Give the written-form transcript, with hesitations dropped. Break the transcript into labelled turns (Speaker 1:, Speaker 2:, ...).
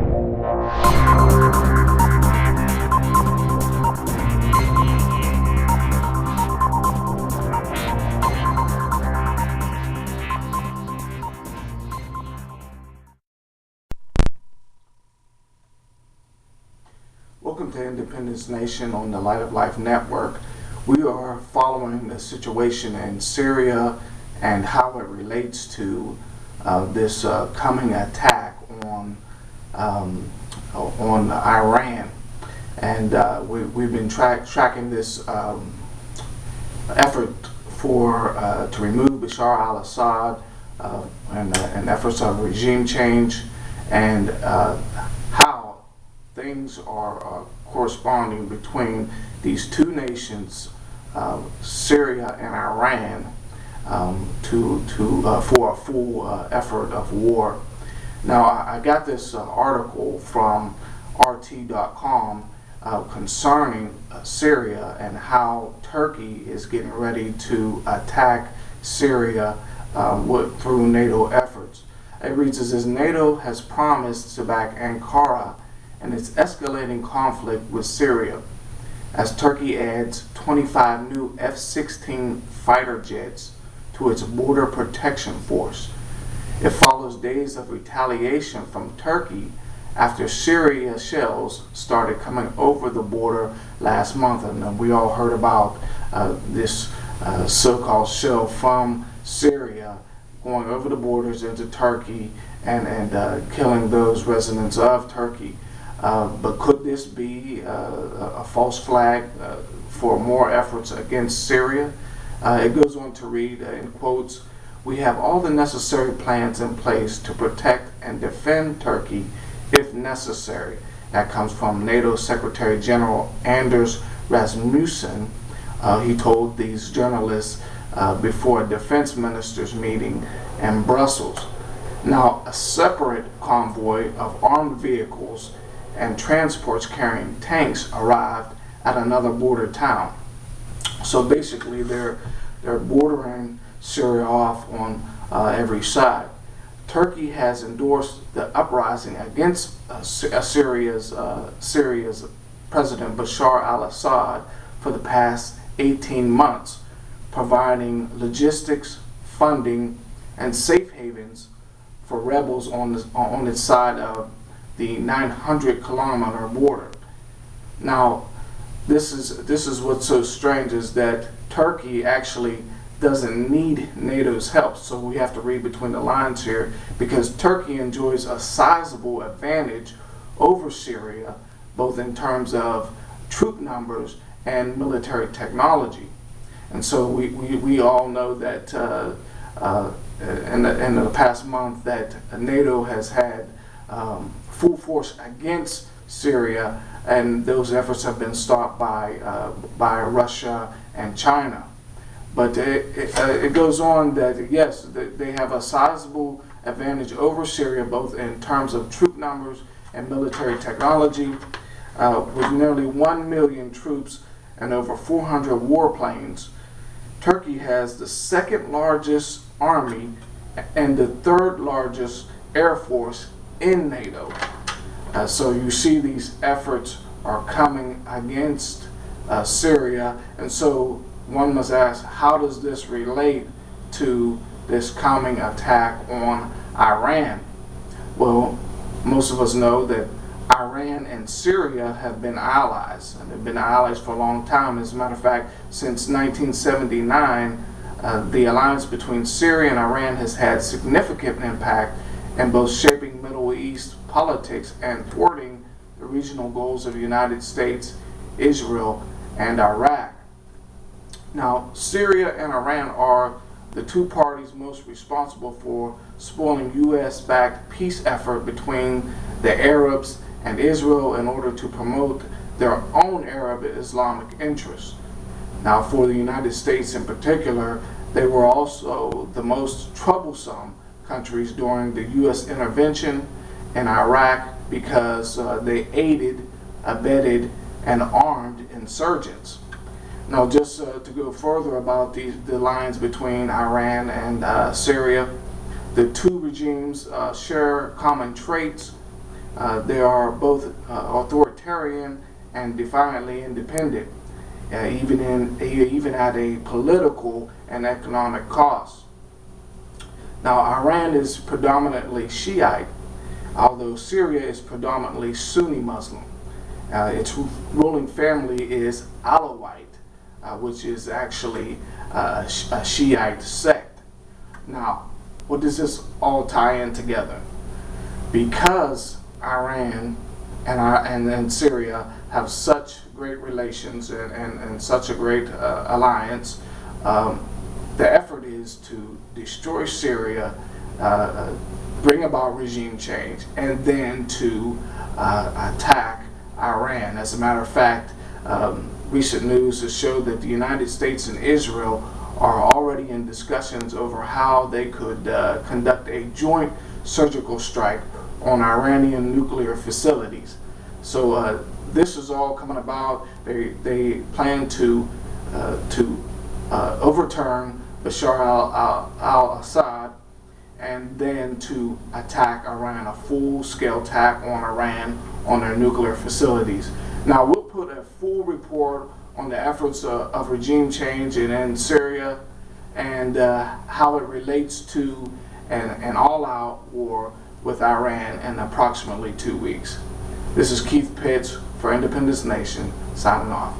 Speaker 1: Welcome to Independence Nation on the Light of Life Network. We are following the situation in Syria and how it relates to this coming attack on Iran. And we've been tracking this effort to remove Bashar al-Assad and efforts of regime change, and how things are corresponding between these two nations, Syria and Iran, for a full effort of war. Now, I got this article from RT.com concerning Syria and how Turkey is getting ready to attack Syria through NATO efforts. It reads as NATO has promised to back Ankara in its escalating conflict with Syria, as Turkey adds 25 new F-16 fighter jets to its border protection force. It follows days of retaliation from Turkey after Syria shells started coming over the border last month. And we all heard about this so-called shell from Syria going over the borders into Turkey and killing those residents of Turkey. But could this be a false flag for more efforts against Syria? It goes on to read, in quotes, "We have all the necessary plans in place to protect and defend Turkey if necessary." That comes from NATO Secretary General Anders Rasmussen. He told these journalists before a defense ministers meeting in Brussels. Now, a separate convoy of armed vehicles and transports carrying tanks arrived at another border town. So basically, they're bordering Syria off on every side. Turkey has endorsed the uprising against Syria's President Bashar al-Assad for the past 18 months, providing logistics, funding, and safe havens for rebels on its side of the 900-kilometer border. Now, this is what's so strange, is that Turkey actually doesn't need NATO's help. So we have to read between the lines here, because Turkey enjoys a sizable advantage over Syria, both in terms of troop numbers and military technology. And so we all know that in the past month that NATO has had full force against Syria, and those efforts have been stopped by Russia and China. But it goes on that, yes, they have a sizable advantage over Syria, both in terms of troop numbers and military technology, with nearly 1 million troops and over 400 warplanes. Turkey has the second largest army and the third largest air force in NATO. So you see these efforts are coming against Syria, and so one must ask, how does this relate to this coming attack on Iran? Well, most of us know that Iran and Syria have been allies, and they've been allies for a long time. As a matter of fact, since 1979, the alliance between Syria and Iran has had significant impact in both shaping Middle East politics and thwarting the regional goals of the United States, Israel, and Iraq. Now, Syria and Iran are the two parties most responsible for spoiling U.S.-backed peace effort between the Arabs and Israel in order to promote their own Arab Islamic interests. Now, for the United States in particular, they were also the most troublesome countries during the U.S. intervention in Iraq, because they aided, abetted, and armed insurgents. Now, just to go further about the lines between Iran and Syria, the two regimes share common traits, They are both authoritarian and defiantly independent, even at a political and economic cost. Now, Iran is predominantly Shiite, although Syria is predominantly Sunni Muslim. Its ruling family is Alawite, which is actually a Shiite sect. Now, what does this all tie in together? Because Iran and Syria have such great relations and such a great alliance, the effort is to destroy Syria, bring about regime change, and then to attack Iran. As a matter of fact, recent news has showed that the United States and Israel are already in discussions over how they could conduct a joint surgical strike on Iranian nuclear facilities. So this is all coming about. They plan to overturn Bashar al-Assad and then to attack Iran, a full-scale attack on Iran on their nuclear facilities. Now, we'll put a full report on the efforts of regime change in Syria and how it relates to an all-out war with Iran in approximately 2 weeks. This is Keith Pitts for Independence Nation, signing off.